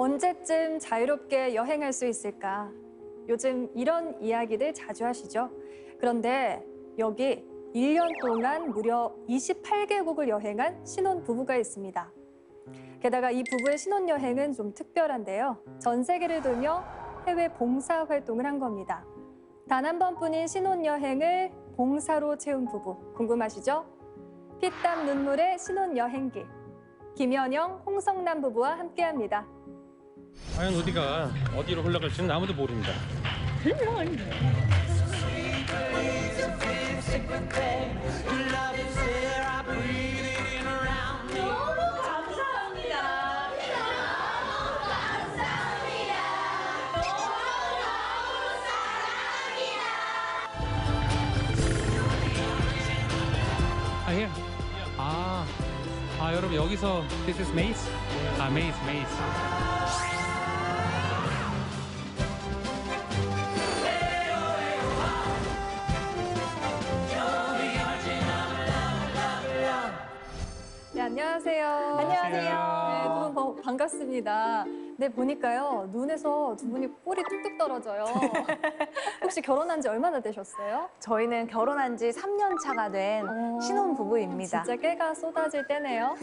언제쯤 자유롭게 여행할 수 있을까? 요즘 이런 이야기들 자주 하시죠? 그런데 여기 1년 동안 무려 28개국을 여행한 신혼부부가 있습니다. 게다가 이 부부의 신혼여행은 좀 특별한데요. 전 세계를 돌며 해외 봉사활동을 한 겁니다. 단 한 번뿐인 신혼여행을 봉사로 채운 부부, 궁금하시죠? 피땀 눈물의 신혼여행기. 김연영, 홍성남 부부와 함께합니다. 과연 어디로 흘러갈지는 아무도 모릅니다. Here. 여러분 여기서 this is maze? maze. 네, 안녕하세요. 안녕하세요. 네, 두 분 반갑습니다. 네, 보니까요. 눈에서 두 분이 꿀이 뚝뚝 떨어져요. 혹시 결혼한 지 얼마나 되셨어요? 저희는 결혼한 지 3년 차가 된 신혼부부입니다. 진짜 깨가 쏟아질 때네요.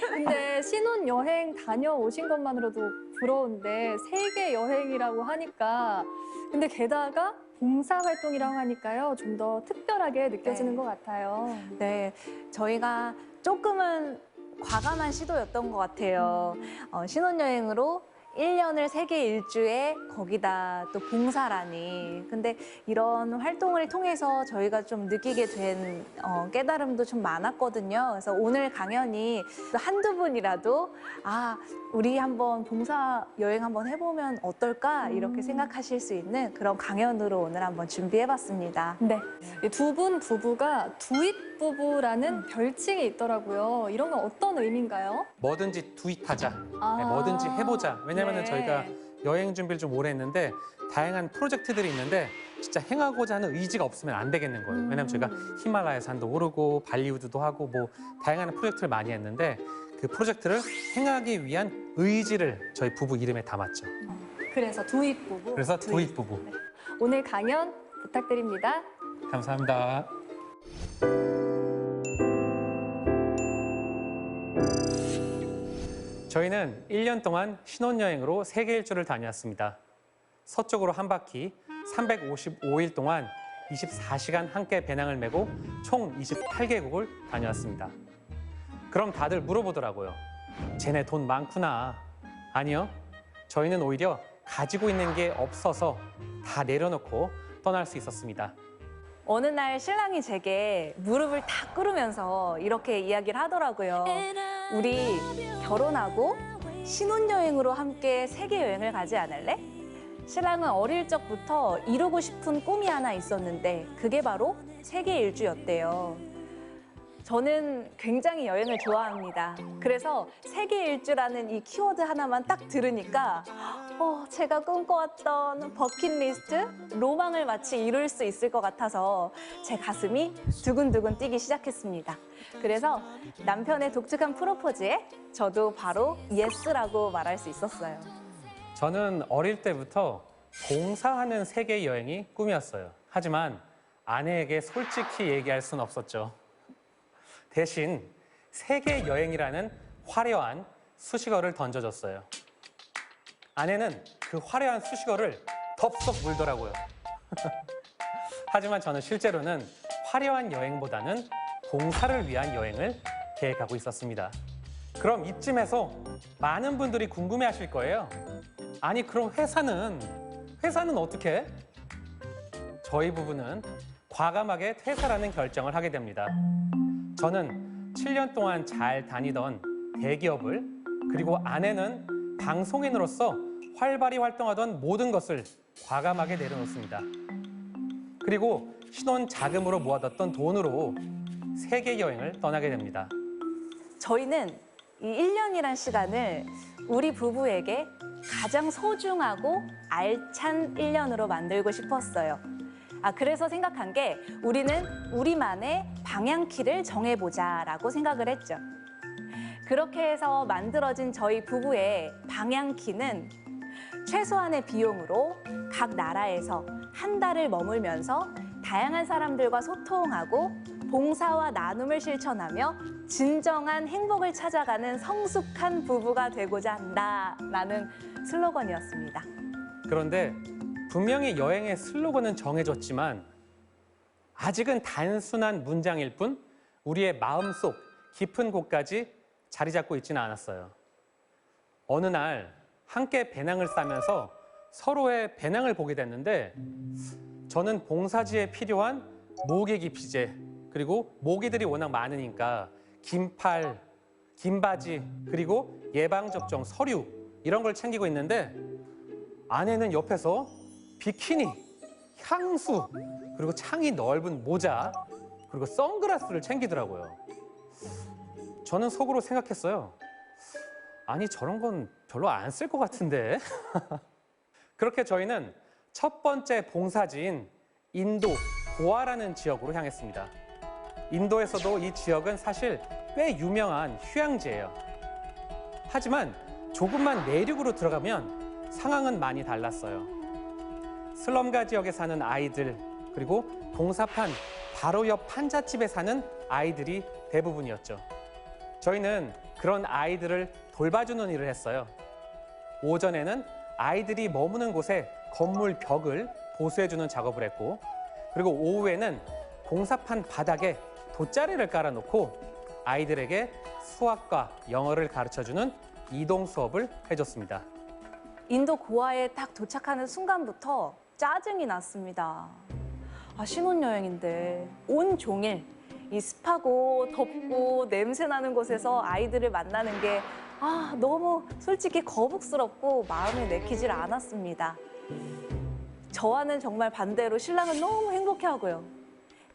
근데 신혼여행 다녀오신 것만으로도 부러운데 세계 여행이라고 하니까 근데 게다가 봉사활동이라고 하니까요. 좀 더 특별하게 느껴지는 네. 것 같아요. 네, 저희가 조금은 과감한 시도였던 것 같아요. 신혼여행으로 1년을 세계 일주에 거기다 또 봉사라니. 근데 이런 활동을 통해서 저희가 좀 느끼게 된 깨달음도 좀 많았거든요. 그래서 오늘 강연이 또 한두 분이라도 우리 한번 봉사 여행 한번 해보면 어떨까 이렇게 생각하실 수 있는 그런 강연으로 오늘 한번 준비해봤습니다. 네, 두 분 부부가 두잇 부부라는 별칭이 있더라고요. 이런 건 어떤 의미인가요? 뭐든지 두잇하자, 뭐든지 해보자. 왜냐면은 네. 저희가 여행 준비를 좀 오래 했는데 다양한 프로젝트들이 있는데 진짜 행하고자 하는 의지가 없으면 안 되겠는 거예요. 왜냐면 저희가 히말라야 산도 오르고 발리우드도 하고 뭐 다양한 프로젝트를 많이 했는데 그 프로젝트를 행하기 위한 의지를 저희 부부 이름에 담았죠. 그래서 두잇 부부. 그래서 두잇 부부. 네. 오늘 강연 부탁드립니다. 감사합니다. 저희는 1년 동안 신혼여행으로 세계 일주를 다녔습니다. 서쪽으로 한 바퀴 355일 동안 24시간 함께 배낭을 메고 총 28개국을 다녀왔습니다. 그럼 다들 물어보더라고요. 쟤네 돈 많구나. 아니요. 저희는 오히려 가지고 있는 게 없어서 다 내려놓고 떠날 수 있었습니다. 어느 날 신랑이 제게 무릎을 탁 꿇으면서 이렇게 이야기를 하더라고요. 우리 결혼하고 신혼여행으로 함께 세계여행을 가지 않을래? 신랑은 어릴 적부터 이루고 싶은 꿈이 하나 있었는데 그게 바로 세계 일주였대요. 저는 굉장히 여행을 좋아합니다. 그래서 세계 일주라는 이 키워드 하나만 딱 들으니까 제가 꿈꿔왔던 버킷리스트, 로망을 마치 이룰 수 있을 것 같아서 제 가슴이 두근두근 뛰기 시작했습니다. 그래서 남편의 독특한 프로포즈에 저도 바로 예스라고 말할 수 있었어요. 저는 어릴 때부터 봉사하는 세계 여행이 꿈이었어요. 하지만 아내에게 솔직히 얘기할 순 없었죠. 대신 세계 여행이라는 화려한 수식어를 던져줬어요. 아내는 그 화려한 수식어를 덥석 물더라고요. 하지만 저는 실제로는 화려한 여행보다는 봉사를 위한 여행을 계획하고 있었습니다. 그럼 이쯤에서 많은 분들이 궁금해하실 거예요. 아니 그럼 회사는 어떻게 해? 저희 부부는 과감하게 퇴사라는 결정을 하게 됩니다. 저는 7년 동안 잘 다니던 대기업을 그리고 아내는 방송인으로서 활발히 활동하던 모든 것을 과감하게 내려놓습니다. 그리고 신혼 자금으로 모아뒀던 돈으로 세계 여행을 떠나게 됩니다. 저희는 이 1년이란 시간을 우리 부부에게 가장 소중하고 알찬 1년으로 만들고 싶었어요. 그래서 생각한 게 우리는 우리만의 방향키를 정해보자라고 생각을 했죠. 그렇게 해서 만들어진 저희 부부의 방향키는 최소한의 비용으로 각 나라에서 한 달을 머물면서 다양한 사람들과 소통하고 봉사와 나눔을 실천하며 진정한 행복을 찾아가는 성숙한 부부가 되고자 한다라는 슬로건이었습니다. 그런데 분명히 여행의 슬로건은 정해졌지만 아직은 단순한 문장일 뿐 우리의 마음속 깊은 곳까지 자리 잡고 있지는 않았어요. 어느 날 함께 배낭을 싸면서 서로의 배낭을 보게 됐는데 저는 봉사지에 필요한 모기 기피제 그리고 모기들이 워낙 많으니까 긴팔, 긴 바지 그리고 예방접종 서류 이런 걸 챙기고 있는데 아내는 옆에서 비키니, 향수 그리고 창이 넓은 모자 그리고 선글라스를 챙기더라고요. 저는 속으로 생각했어요. 아니 저런 건 별로 안 쓸 것 같은데. 그렇게 저희는 첫 번째 봉사지인 인도 고아라는 지역으로 향했습니다. 인도에서도 이 지역은 사실 꽤 유명한 휴양지예요. 하지만 조금만 내륙으로 들어가면 상황은 많이 달랐어요. 슬럼가 지역에 사는 아이들 그리고 봉사판 바로 옆 판잣집에 사는 아이들이 대부분이었죠. 저희는 그런 아이들을 돌봐주는 일을 했어요. 오전에는 아이들이 머무는 곳에 건물 벽을 보수해주는 작업을 했고 그리고 오후에는 봉사판 바닥에 돗자리를 깔아놓고 아이들에게 수학과 영어를 가르쳐주는 이동 수업을 해줬습니다. 인도 고아에 딱 도착하는 순간부터 짜증이 났습니다. 신혼여행인데 온종일 이 습하고 덥고 냄새 나는 곳에서 아이들을 만나는 게 너무 솔직히 거북스럽고 마음에 내키질 않았습니다. 저와는 정말 반대로 신랑은 너무 행복해하고요.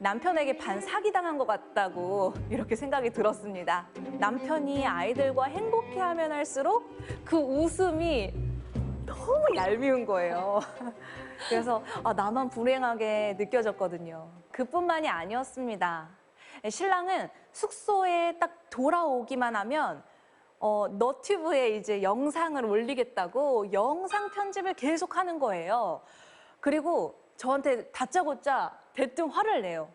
남편에게 반 사기당한 것 같다고 이렇게 생각이 들었습니다. 남편이 아이들과 행복해하면 할수록 그 웃음이 너무 얄미운 거예요. 그래서 나만 불행하게 느껴졌거든요. 그뿐만이 아니었습니다. 신랑은 숙소에 딱 돌아오기만 하면 너튜브에 이제 영상을 올리겠다고 영상 편집을 계속 하는 거예요. 그리고 저한테 다짜고짜 대뜸 화를 내요.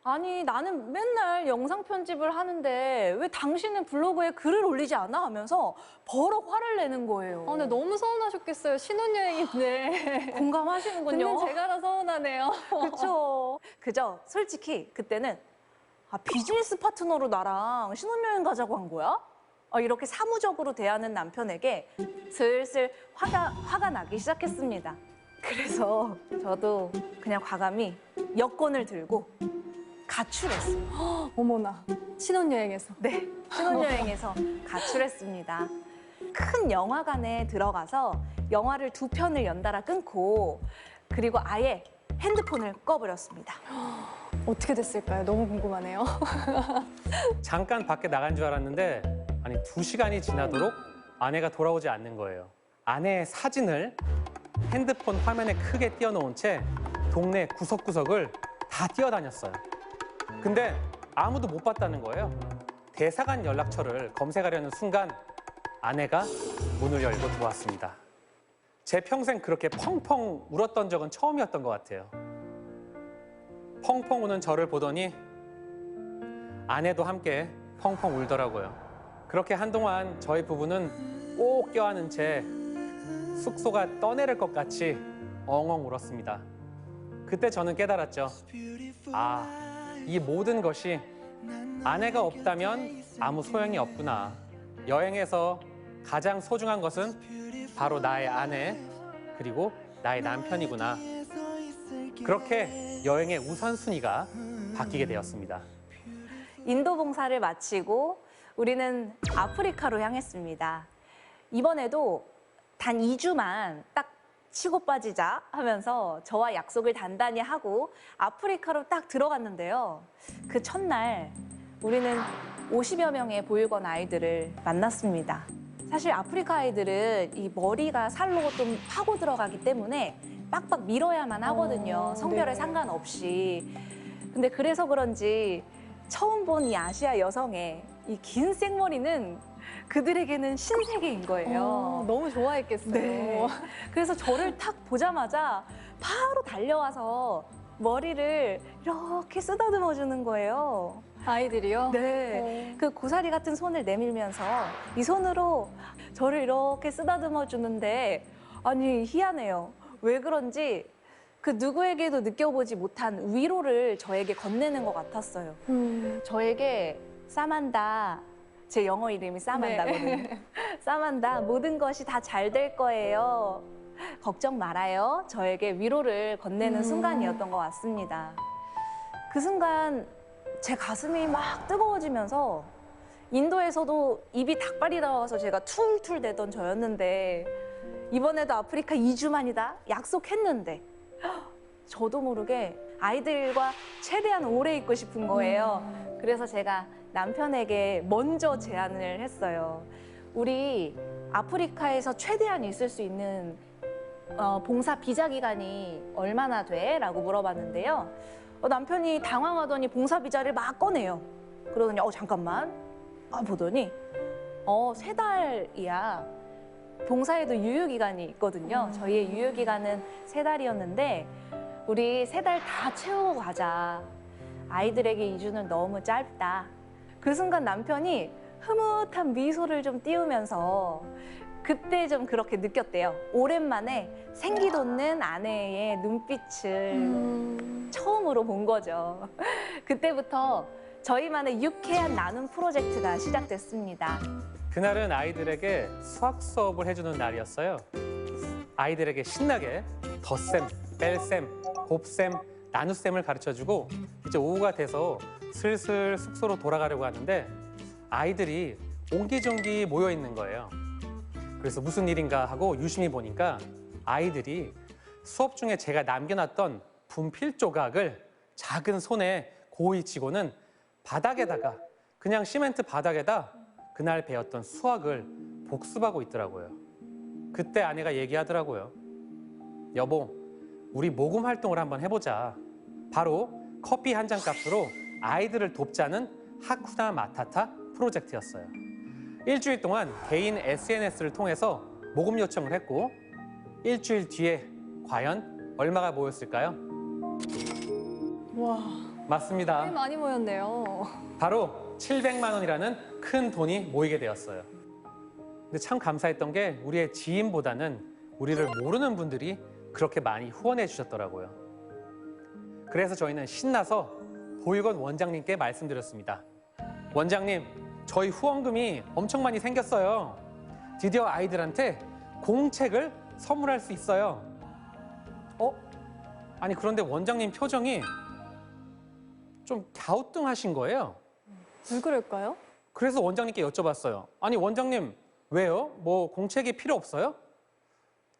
아니 나는 맨날 영상 편집을 하는데 왜 당신은 블로그에 글을 올리지 않아? 하면서 버럭 화를 내는 거예요. 근데 너무 서운하셨겠어요. 신혼여행인데. 공감하시는군요. 듣는 제가 다 서운하네요. 그렇죠. 그죠? 솔직히 그때는 비즈니스 파트너로 나랑 신혼여행 가자고 한 거야? 이렇게 사무적으로 대하는 남편에게 슬슬 화가 나기 시작했습니다. 그래서 저도 그냥 과감히 여권을 들고 가출했어요. 어머나, 신혼여행에서. 네, 신혼여행에서 가출했습니다. 큰 영화관에 들어가서 영화를 2편을 연달아 끊고 그리고 아예 핸드폰을 꺼버렸습니다. 어떻게 됐을까요? 너무 궁금하네요. 잠깐 밖에 나간 줄 알았는데 아니 2시간이 지나도록 아내가 돌아오지 않는 거예요. 아내의 사진을 핸드폰 화면에 크게 띄워놓은 채 동네 구석구석을 다 뛰어다녔어요. 근데 아무도 못 봤다는 거예요. 대사관 연락처를 검색하려는 순간 아내가 문을 열고 들어왔습니다. 제 평생 그렇게 펑펑 울었던 적은 처음이었던 것 같아요. 펑펑 우는 저를 보더니 아내도 함께 펑펑 울더라고요. 그렇게 한동안 저희 부부는 꼭 껴안은 채 숙소가 떠내릴 것 같이 엉엉 울었습니다. 그때 저는 깨달았죠. 이 모든 것이 아내가 없다면 아무 소용이 없구나. 여행에서 가장 소중한 것은 바로 나의 아내 그리고 나의 남편이구나. 그렇게 여행의 우선순위가 바뀌게 되었습니다. 인도 봉사를 마치고 우리는 아프리카로 향했습니다. 이번에도 단 2주만 딱 치고 빠지자 하면서 저와 약속을 단단히 하고 아프리카로 딱 들어갔는데요. 그 첫날 우리는 50여 명의 보육원 아이들을 만났습니다. 사실 아프리카 아이들은 이 머리가 살로 좀 파고 들어가기 때문에 빡빡 밀어야만 하거든요. 성별에 네. 상관없이. 근데 그래서 그런지 처음 본 이 아시아 여성의 이 긴 생머리는 그들에게는 신세계인 거예요. 너무 좋아했겠어요. 네. 그래서 저를 탁 보자마자 바로 달려와서 머리를 이렇게 쓰다듬어 주는 거예요. 아이들이요? 네. 그 고사리 같은 손을 내밀면서 이 손으로 저를 이렇게 쓰다듬어 주는데 아니 희한해요. 왜 그런지 그 누구에게도 느껴보지 못한 위로를 저에게 건네는 것 같았어요. 저에게 사만다, 제 영어 이름이 사만다거든요. 사만다, 모든 것이 다 잘 될 거예요. 걱정 말아요. 저에게 위로를 건네는 순간이었던 것 같습니다. 그 순간 제 가슴이 막 뜨거워지면서 인도에서도 입이 닭발이 나와서 제가 툴툴대던 저였는데 이번에도 아프리카 2주 만이다 약속했는데 저도 모르게 아이들과 최대한 오래 있고 싶은 거예요. 그래서 제가 남편에게 먼저 제안을 했어요. 우리 아프리카에서 최대한 있을 수 있는 봉사 비자 기간이 얼마나 돼? 라고 물어봤는데요. 남편이 당황하더니 봉사 비자를 막 꺼내요. 그러더니 잠깐만 보더니 3달이야. 봉사에도 유효기간이 있거든요. 저희의 유효기간은 3달이었는데 우리 3달 다 채우고 가자. 아이들에게 2주는 너무 짧다. 그 순간 남편이 흐뭇한 미소를 좀 띄우면서 그때 좀 그렇게 느꼈대요. 오랜만에 생기 돋는 아내의 눈빛을 처음으로 본 거죠. 그때부터 저희만의 유쾌한 나눔 프로젝트가 시작됐습니다. 그날은 아이들에게 수학 수업을 해주는 날이었어요. 아이들에게 신나게 덧셈, 뺄셈, 곱셈, 나눗셈을 가르쳐주고 이제 오후가 돼서 슬슬 숙소로 돌아가려고 하는데 아이들이 옹기종기 모여 있는 거예요. 그래서 무슨 일인가 하고 유심히 보니까 아이들이 수업 중에 제가 남겨놨던 분필 조각을 작은 손에 고이 쥐고는 바닥에다가 그냥 시멘트 바닥에다 그날 배웠던 수학을 복습하고 있더라고요. 그때 아내가 얘기하더라고요. 여보, 우리 모금 활동을 한번 해보자. 바로 커피 한 잔 값으로 아이들을 돕자는 하쿠나 마타타 프로젝트였어요. 일주일 동안 개인 SNS를 통해서 모금 요청을 했고 일주일 뒤에 과연 얼마가 모였을까요? 와, 맞습니다. 꽤 많이 모였네요. 바로 700만 원이라는 큰 돈이 모이게 되었어요. 근데 참 감사했던 게 우리의 지인보다는 우리를 모르는 분들이 그렇게 많이 후원해 주셨더라고요. 그래서 저희는 신나서 보육원 원장님께 말씀드렸습니다. 원장님, 저희 후원금이 엄청 많이 생겼어요. 드디어 아이들한테 공책을 선물할 수 있어요. 아니 그런데 원장님 표정이 좀 갸우뚱하신 거예요. 왜 그럴까요? 그래서 원장님께 여쭤봤어요. 아니 원장님 왜요? 뭐 공책이 필요 없어요?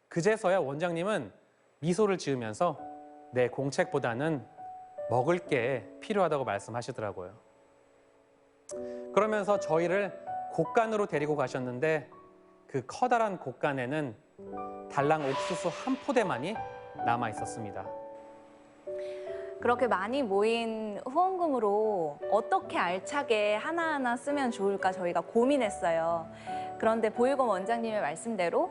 그제서야 원장님은 미소를 지으면서 내 공책보다는 먹을 게 필요하다고 말씀하시더라고요. 그러면서 저희를 곡간으로 데리고 가셨는데 그 커다란 곡간에는 달랑 옥수수 한 포대만이 남아 있었습니다. 그렇게 많이 모인 후원금으로 어떻게 알차게 하나하나 쓰면 좋을까 저희가 고민했어요. 그런데 보육원 원장님의 말씀대로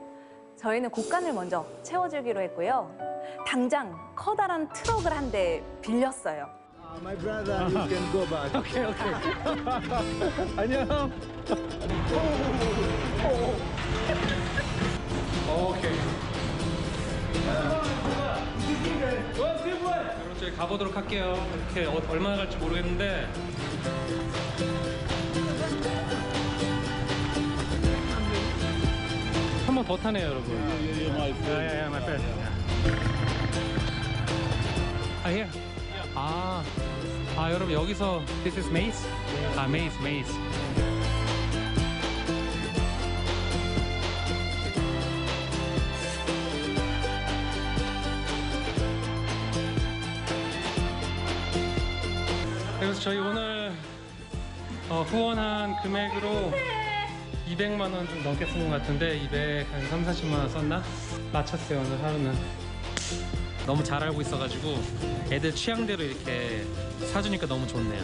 저희는 곡간을 먼저 채워주기로 했고요. 당장 커다란 트럭을 한 대 빌렸어요. My brother, you can go back. Okay, okay. 안녕. 오케이. 여러분 저희 가보도록 할게요. 이렇게 얼마나 갈지 모르겠는데. 한 번 더 타네요, 여러분. Yeah, my friend. Here. 여러분 여기서 this is maze? maze. 그래서 저희 오늘 후원한 금액으로 200만 원 좀 넘게 쓴 것 같은데 200, 한 3, 40만 원 썼나? 마쳤어요 오늘 하루는. 너무 잘 알고 있어가지고 애들 취향대로 이렇게 사주니까 너무 좋네요.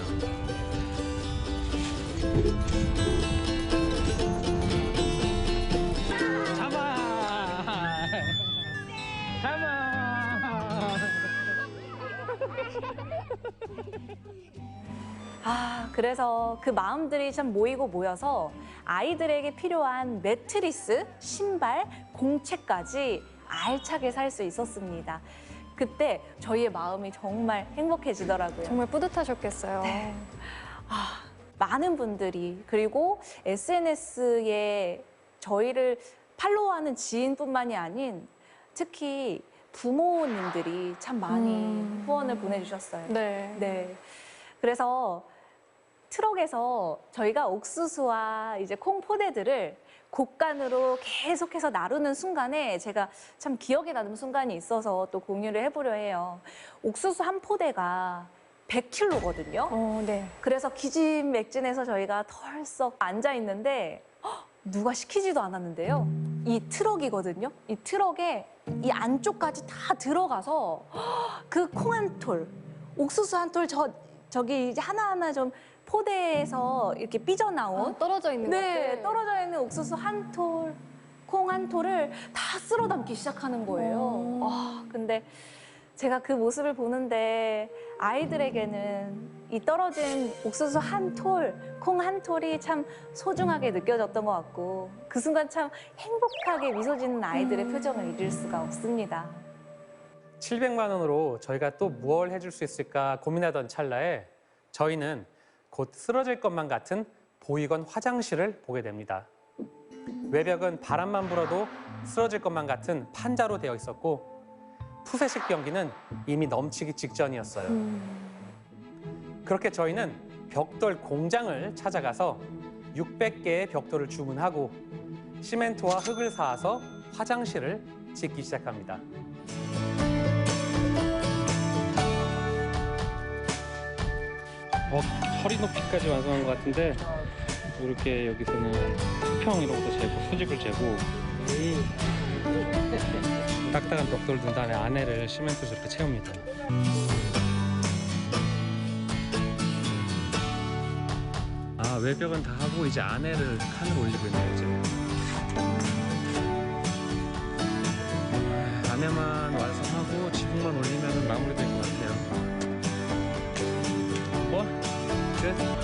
그래서 그 마음들이 참 모이고 모여서 아이들에게 필요한 매트리스, 신발, 공책까지 알차게 살 수 있었습니다. 그때 저희의 마음이 정말 행복해지더라고요. 정말 뿌듯하셨겠어요. 많은 분들이, 그리고 SNS에 저희를 팔로우하는 지인뿐만이 아닌 특히 부모님들이 참 많이 후원을 보내주셨어요. 네. 네. 그래서 트럭에서 저희가 옥수수와 이제 콩 포대들을 곡간으로 계속해서 나르는 순간에 제가 참 기억에 남는 순간이 있어서 또 공유를 해보려 해요. 옥수수 한 포대가 100kg거든요. 네. 그래서 기진맥진해서 저희가 덜썩 앉아 있는데 누가 시키지도 않았는데요. 이 트럭이거든요. 이 트럭에 이 안쪽까지 다 들어가서 그 콩 한 톨, 옥수수 한 톨, 저기 이제 하나하나 좀 포대에서 이렇게 삐져나온 떨어져 있는 네, 것들. 떨어져 있는 옥수수 한 톨, 콩 한 톨을 다 쓸어 담기 시작하는 거예요. 근데 제가 그 모습을 보는데 아이들에게는 이 떨어진 옥수수 한 톨, 콩 한 톨이 참 소중하게 느껴졌던 것 같고 그 순간 참 행복하게 미소 짓는 아이들의 표정을 잊을 수가 없습니다. 700만 원으로 저희가 또 무엇을 해줄 수 있을까 고민하던 찰나에 저희는 곧 쓰러질 것만 같은 보육원 화장실을 보게 됩니다. 외벽은 바람만 불어도 쓰러질 것만 같은 판자로 되어 있었고 푸세식 변기는 이미 넘치기 직전이었어요. 그렇게 저희는 벽돌 공장을 찾아가서 600개의 벽돌을 주문하고 시멘트와 흙을 사와서 화장실을 짓기 시작합니다. 허리 높이까지 완성한 것 같은데 이렇게 여기서는 수평 이런 것도 재고 수직을 재고 딱딱한 벽돌을 둔 다음에 안에를 시멘트로 이렇게 채웁니다. 외벽은 다 하고 이제 안에를 칸을 올리고 있네요. 이제 안에만 완성하고 지붕만 올리면 마무리될 것 같아요.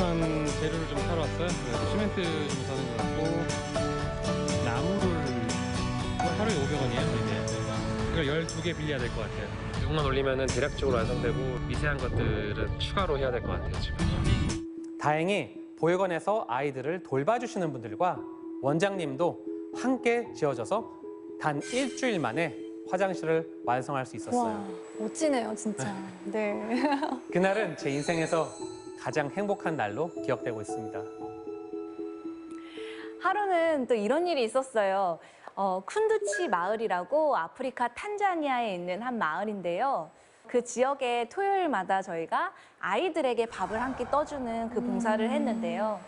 한 재료를 좀 사러 왔어요. 그래서 시멘트 좀 사는 것 같고 나무를 하루에 500원이에요. 이걸 12개 빌려야 될 것 같아요. 지붕만 올리면 대략적으로 완성되고 미세한 것들은 추가로 해야 될 것 같아요. 지금. 다행히 보육원에서 아이들을 돌봐주시는 분들과 원장님도 함께 지어줘서 단 일주일 만에 화장실을 완성할 수 있었어요. 와, 멋지네요, 진짜. 네. 그날은 제 인생에서 가장 행복한 날로 기억되고 있습니다. 하루는 또 이런 일이 있었어요. 쿤두치 마을이라고 아프리카 탄자니아에 있는 한 마을인데요. 그 지역에 토요일마다 저희가 아이들에게 밥을 한 끼 떠주는 그 봉사를 했는데요.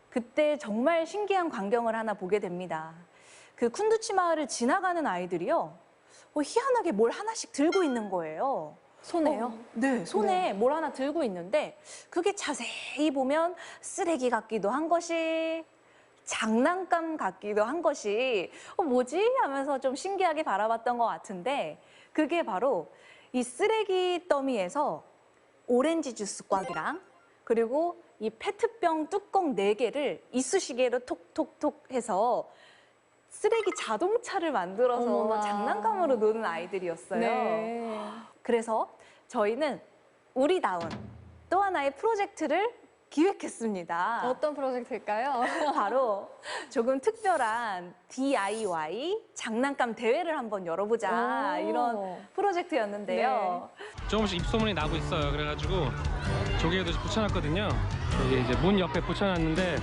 그때 정말 신기한 광경을 하나 보게 됩니다. 그 쿤두치 마을을 지나가는 아이들이요. 희한하게 뭘 하나씩 들고 있는 거예요. 손에요? 네, 손에 뭘 하나 들고 있는데 그게 자세히 보면 쓰레기 같기도 한 것이 장난감 같기도 한 것이 뭐지? 하면서 좀 신기하게 바라봤던 것 같은데 그게 바로 이 쓰레기 더미에서 오렌지 주스 꽉이랑 그리고 이 페트병 뚜껑 4개를 이쑤시개로 톡톡톡 해서 쓰레기 자동차를 만들어서 어머나. 장난감으로 노는 아이들이었어요. 네. 그래서 저희는 우리다운 또 하나의 프로젝트를 기획했습니다. 어떤 프로젝트일까요? 바로 조금 특별한 DIY 장난감 대회를 한번 열어보자 오. 이런 프로젝트였는데요. 조금씩 입소문이 나고 있어요. 그래가지고 조개에도 붙여놨거든요. 여기 이제 문 옆에 붙여놨는데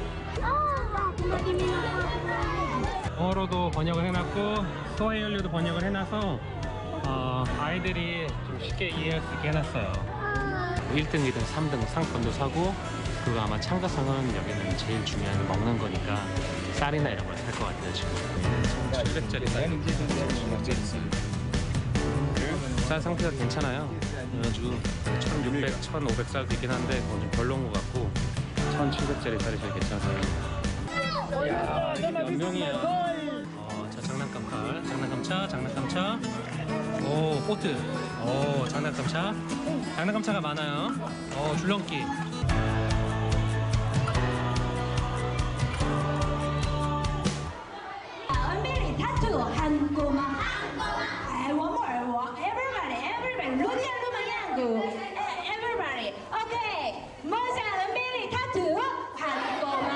영어로도 번역을 해놨고 스와히일리도 번역을 해놔서 아이들이 좀 쉽게 이해할 수 있게 해놨어요. 1등, 2등, 3등 상품도 사고 그리고 아마 참가상은 여기는 제일 중요한 먹는 거니까 쌀이나 이런 걸 살 것 같아요. 지금 700짜리 쌀 상태가 괜찮아요. 그래가지고 1600, 1500 쌀도 있긴 한데 그건 좀 별로인 것 같고 1700짜리 쌀이 제일 괜찮아요. 이야, 이게 몇 명이야. 자, 장난감 칼, 장난감 차, 장난감 차. 오, 포트. 오, 장난감 차. 장난감 차가 많아요. 줄넘기. two, 한꼬마. One more. Everybody. 루디아도 마냥구. Everybody. Okay. 모자, 은밀히 타투. 한꼬마.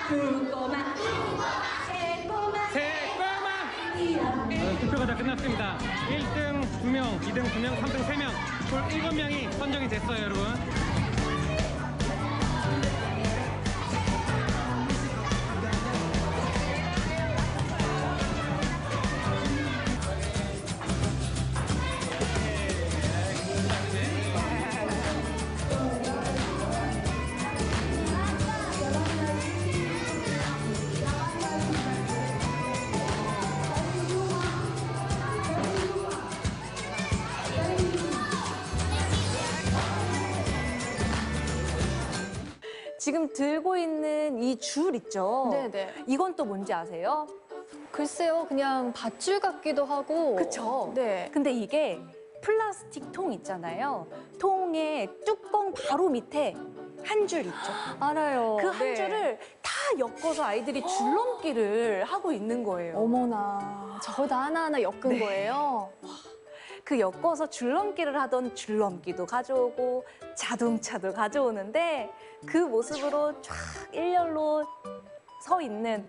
두 꼬마. 세 꼬마. 투표가 다 끝났습니다. 1등 2명, 2등 2명, 3등 3명, 총 7명이 선정이 됐어요, 여러분. 지금 들고 있는 이 줄 있죠? 네네. 이건 또 뭔지 아세요? 글쎄요, 그냥 밧줄 같기도 하고. 그쵸? 네. 근데 이게 플라스틱 통 있잖아요. 통의 뚜껑 바로 밑에 한 줄 있죠. 알아요. 그 한 네. 줄을 다 엮어서 아이들이 줄넘기를 하고 있는 거예요. 어머나, 저걸 다 하나하나 엮은 네. 거예요? 그 엮어서 줄넘기를 하던 줄넘기도 가져오고 자동차도 가져오는데 그 모습으로 쫙 일렬로 서 있는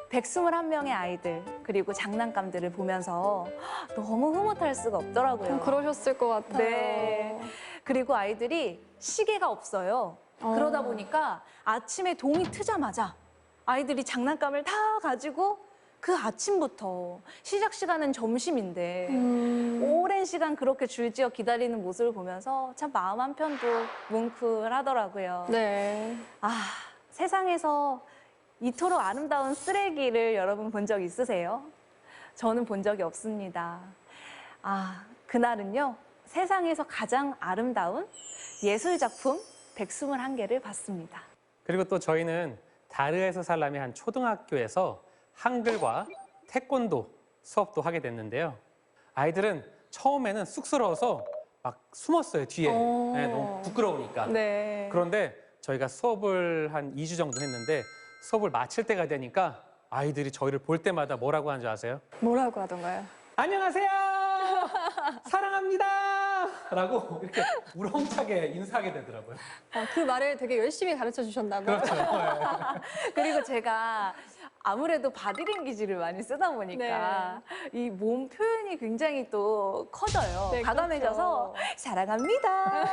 121명의 아이들 그리고 장난감들을 보면서 너무 흐뭇할 수가 없더라고요. 그러셨을 것 같아요. 네. 그리고 아이들이 시계가 없어요. 그러다 보니까 아침에 동이 트자마자 아이들이 장난감을 다 가지고 그 아침부터 시작 시간은 점심인데 오랜 시간 그렇게 줄지어 기다리는 모습을 보면서 참 마음 한편도 뭉클하더라고요. 네. 아, 세상에서 이토록 아름다운 쓰레기를 여러분 본 적 있으세요? 저는 본 적이 없습니다. 아, 그날은요, 세상에서 가장 아름다운 예술작품 121개를 봤습니다. 그리고 또 저희는 다르에서 살람의 한 초등학교에서 한글과 태권도 수업도 하게 됐는데요. 아이들은 처음에는 쑥스러워서 막 숨었어요, 뒤에. 네, 너무 부끄러우니까. 네. 그런데 저희가 수업을 한 2주 정도 했는데 수업을 마칠 때가 되니까 아이들이 저희를 볼 때마다 뭐라고 하는 줄 아세요? 뭐라고 하던가요? 안녕하세요! 사랑합니다! 라고 이렇게 우렁차게 인사하게 되더라고요. 그 말을 되게 열심히 가르쳐 주셨나 봐요. 그렇죠. 그리고 제가 아무래도 바디랭귀지를 많이 쓰다 보니까 이 몸 표현이 굉장히 또 커져요. 네, 과감해져서 그렇죠. 사랑합니다.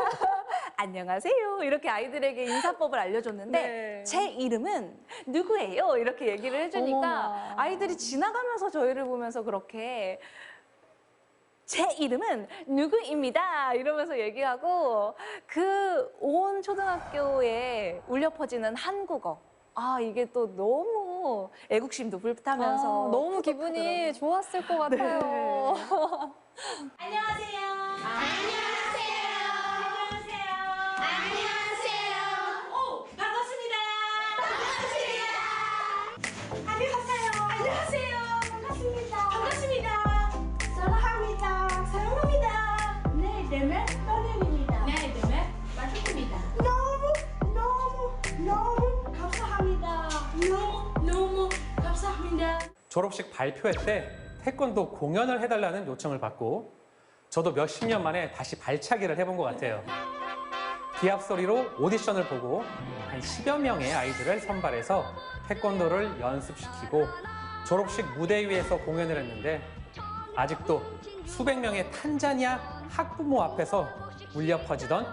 안녕하세요. 이렇게 아이들에게 인사법을 알려줬는데 네. 제 이름은 누구예요? 이렇게 얘기를 해주니까 어머나. 아이들이 지나가면서 저희를 보면서 그렇게 제 이름은 누구입니다. 이러면서 얘기하고 그 온 초등학교에 울려 퍼지는 한국어. 아, 이게 또 너무 애국심도 불타면서 너무 기분이 좋았을 것 같아요. 안녕하세요. 안녕하세요. 오, 반갑습니다. 안녕하세요. 반갑습니다. 사랑합니다. 네, 데메 떠nem입니다. 네, 데메 맛있습니다. 너무 감사합니다. 너무 감사합니다. 졸업식 발표회 때 태권도 공연을 해달라는 요청을 받고 저도 몇십 년 만에 다시 발차기를 해본 것 같아요. 기합 소리로 오디션을 보고 한 10여 명의 아이들을 선발해서 태권도를 연습시키고 졸업식 무대 위에서 공연을 했는데 아직도 수백 명의 탄자니아 학부모 앞에서 울려 퍼지던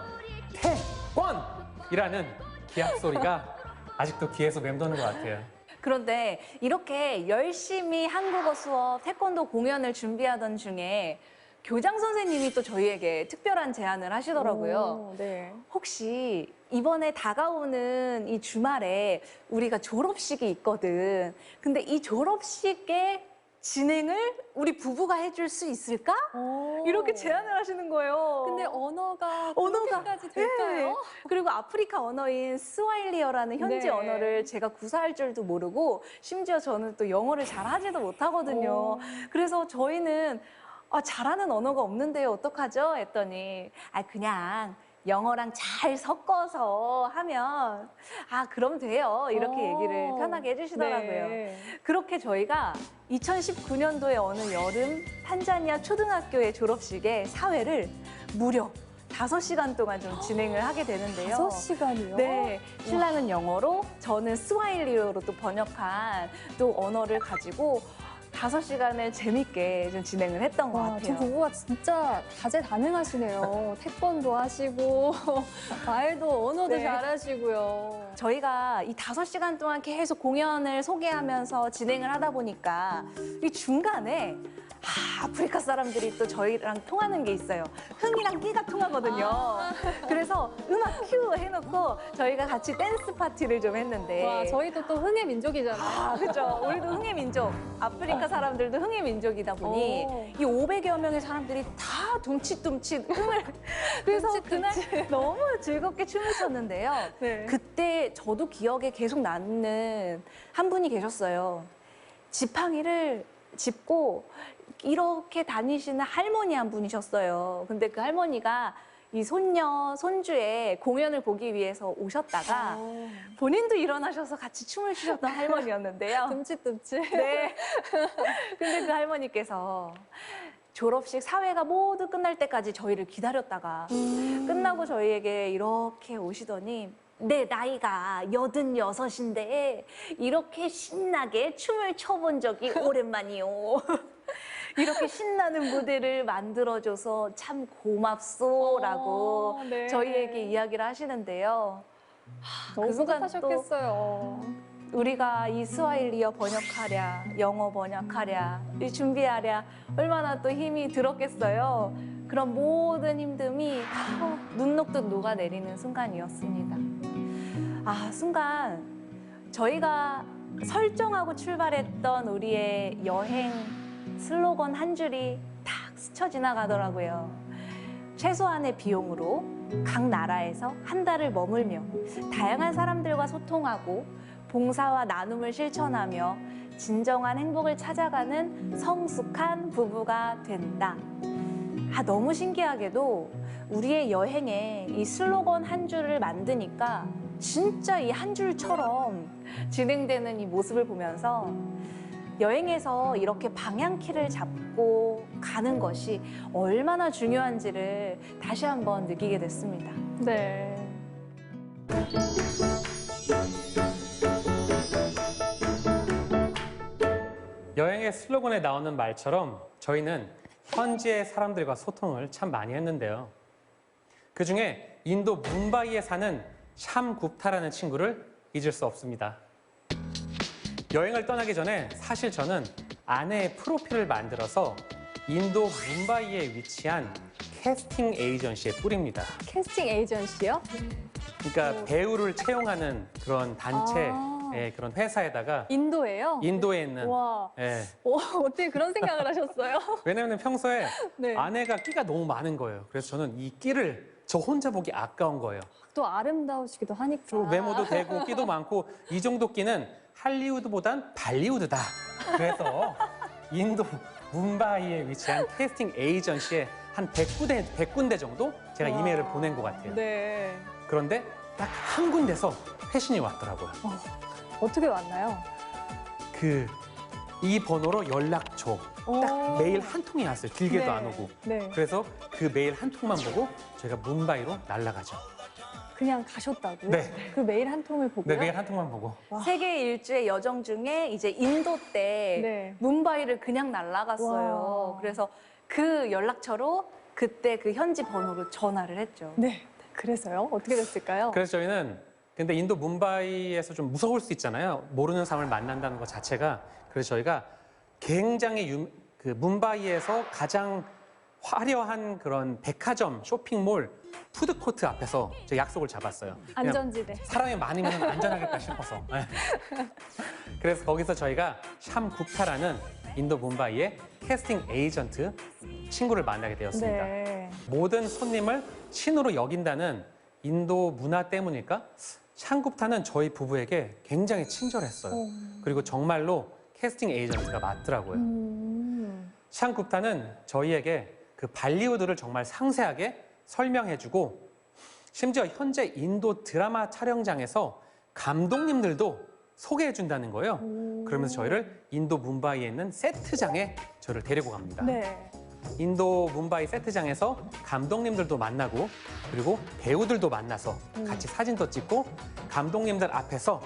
태권이라는 기합 소리가 아직도 귀에서 맴도는 것 같아요. 그런데 이렇게 열심히 한국어 수업, 태권도 공연을 준비하던 중에 교장 선생님이 또 저희에게 특별한 제안을 하시더라고요. 네. 혹시 이번에 다가오는 이 주말에 우리가 졸업식이 있거든. 근데 이 졸업식의 진행을 우리 부부가 해줄 수 있을까? 이렇게 제안을 하시는 거예요. 근데 언어가 언어가 그렇게까지 될까요? 네. 그리고 아프리카 언어인 스와힐리어라는 현지 네. 언어를 제가 구사할 줄도 모르고 심지어 저는 또 영어를 잘 하지도 못하거든요. 그래서 저희는 잘하는 언어가 없는데요. 어떡하죠? 했더니 그냥 영어랑 잘 섞어서 하면 그럼 돼요. 이렇게 얘기를 편하게 해주시더라고요. 네. 그렇게 저희가 2019년도에 어느 여름 탄자니아 초등학교의 졸업식에 사회를 무려 5시간 동안 좀 진행을 하게 되는데요. 5시간이요? 네, 신랑은 영어로, 저는 스와힐리어로 또 번역한 또 언어를 가지고 5시간을 재밌게 좀 진행을 했던 것 와, 두 같아요. 부부가 진짜 다재다능하시네요. 태권도 하시고, 말도, 언어도 네. 잘하시고요. 저희가 이 5시간 동안 계속 공연을 소개하면서 진행을 하다 보니까 이 중간에 아프리카 사람들이 또 저희랑 통하는 게 있어요. 흥이랑 끼가 통하거든요. 그래서 음악 큐 해놓고 저희가 같이 댄스 파티를 좀 했는데. 와, 저희도 또 흥의 민족이잖아요. 그렇죠. 우리도 흥의 민족, 아프리카 사람들도 흥의 민족이다 보니 오. 이 500여 명의 사람들이 다 둠칫둠칫 흥을 그래서 그날 너무 즐겁게 춤을 췄는데요. 네. 그때 저도 기억에 계속 남는 한 분이 계셨어요. 지팡이를 짚고 이렇게 다니시는 할머니 한 분이셨어요. 근데 그 할머니가 이 손녀, 손주의 공연을 보기 위해서 오셨다가 본인도 일어나셔서 같이 춤을 추셨던 할머니였는데요. 듬칫듬칫. 네. 근데 그 할머니께서 졸업식 사회가 모두 끝날 때까지 저희를 기다렸다가 끝나고 저희에게 이렇게 오시더니 내 나이가 86인데 이렇게 신나게 춤을 춰본 적이 오랜만이요. 이렇게 신나는 무대를 만들어줘서 참 고맙소라고 네. 저희에게 이야기를 하시는데요. 너무 그 순간 또 뿌듯하셨겠어요. 우리가 이 스와힐리어 번역하랴, 영어 번역하랴, 이 준비하랴 얼마나 또 힘이 들었겠어요. 그런 모든 힘듦이 눈 녹듯 녹아내리는 순간이었습니다. 순간 저희가 설정하고 출발했던 우리의 여행 슬로건 한 줄이 탁 스쳐 지나가더라고요. 최소한의 비용으로 각 나라에서 한 달을 머물며 다양한 사람들과 소통하고 봉사와 나눔을 실천하며 진정한 행복을 찾아가는 성숙한 부부가 된다. 너무 신기하게도 우리의 여행에 이 슬로건 한 줄을 만드니까 진짜 이 한 줄처럼 진행되는 이 모습을 보면서 여행에서 이렇게 방향키를 잡고 가는 것이 얼마나 중요한지를 다시 한번 느끼게 됐습니다. 네. 여행의 슬로건에 나오는 말처럼 저희는 현지의 사람들과 소통을 참 많이 했는데요. 그중에 인도 뭄바이에 사는 샴굽타라는 친구를 잊을 수 없습니다. 여행을 떠나기 전에 사실 저는 아내의 프로필을 만들어서 인도 뭄바이에 위치한 캐스팅 에이전시에 뿌립니다. 캐스팅 에이전시요? 그러니까 배우를 채용하는 그런 단체, 아. 그런 회사에다가 인도예요? 인도에 있는 와, 예. 어떻게 그런 생각을 하셨어요? 왜냐하면 평소에 네. 아내가 끼가 너무 많은 거예요. 그래서 저는 이 끼를 저 혼자 보기 아까운 거예요. 또 아름다우시기도 하니까. 좀 외모도 되고 끼도 많고 이 정도 끼는 할리우드보단 발리우드다. 그래서 인도 뭄바이에 위치한 캐스팅 에이전시에 한 100군데 정도 제가 와. 이메일을 보낸 것 같아요. 네. 그런데 딱 한 군데서 회신이 왔더라고요. 어떻게 왔나요? 이 번호로 연락줘. 딱 메일 한 통이 왔어요. 길게도 네. 안 오고. 네. 그래서 그 메일 한 통만 보고 저희가 뭄바이로 날아가죠. 그냥 가셨다고요? 네. 그 메일 한 통을 보고요? 네, 메일 한 통만 보고. 세계 일주의 여정 중에 이제 인도 때 네. 뭄바이를 그냥 날아갔어요. 와. 그래서 그 연락처로 그때 그 현지 번호로 전화를 했죠. 네. 그래서요? 어떻게 됐을까요? 그래서 저희는 근데 인도 뭄바이에서 좀 무서울 수 있잖아요. 모르는 사람을 만난다는 것 자체가. 그래서 저희가 굉장히 그 뭄바이에서 가장 화려한 그런 백화점, 쇼핑몰, 푸드코트 앞에서 저희 약속을 잡았어요. 그냥 안전지대. 사람이 많으면 안전하겠다 싶어서. 네. 그래서 거기서 저희가 샴굽타라는 인도 뭄바이의 캐스팅 에이전트 친구를 만나게 되었습니다. 네. 모든 손님을 신으로 여긴다는 인도 문화 때문일까? 샴굽타는 저희 부부에게 굉장히 친절했어요. 그리고 정말로 캐스팅 에이전트가 맞더라고요. 샴굽타는 저희에게 그 발리우드를 정말 상세하게 설명해주고 심지어 현재 인도 드라마 촬영장에서 감독님들도 소개해 준다는 거예요. 그러면서 저희를 인도 뭄바이에 있는 세트장에 저를 데리고 갑니다. 네. 인도 뭄바이 세트장에서 감독님들도 만나고 그리고 배우들도 만나서 같이 사진도 찍고 감독님들 앞에서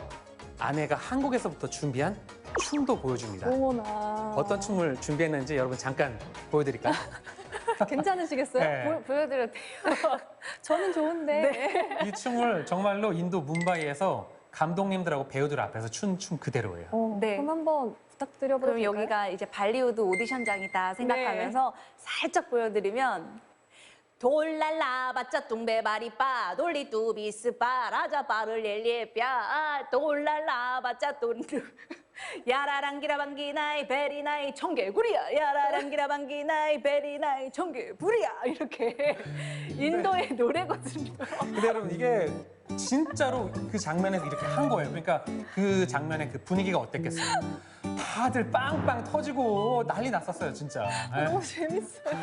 아내가 한국에서부터 준비한 춤도 보여줍니다. 어머나. 어떤 춤을 준비했는지 여러분 잠깐 보여드릴까요? 괜찮으시겠어요? 네. 보여드려도 돼요? 저는 좋은데. 이 춤을 정말로 인도 뭄바이에서 감독님들하고 배우들 앞에서 춘 춤 그대로예요. 네. 그럼 한번 부탁드려봐도 그럼 될까요? 여기가 이제 발리우드 오디션장이다 생각하면서 살짝 보여드리면 돌랄라 바짜 뚱베바리빠 돌리 뚜비스빠 라자빠를 렐리에뼈 돌랄라 바짜 뚱 야라랑기라방기나이 베리나이 청개구리야 야라랑기라방기나이 베리나이 청개구리야 이렇게 인도의 노래거든요. 근데 여러분 이게 진짜로 그 장면에서 이렇게 한 거예요. 그러니까 그 장면의 그 분위기가 어땠겠어요? 다들 빵빵 터지고 난리 났었어요, 진짜. 네. 너무 재밌어요.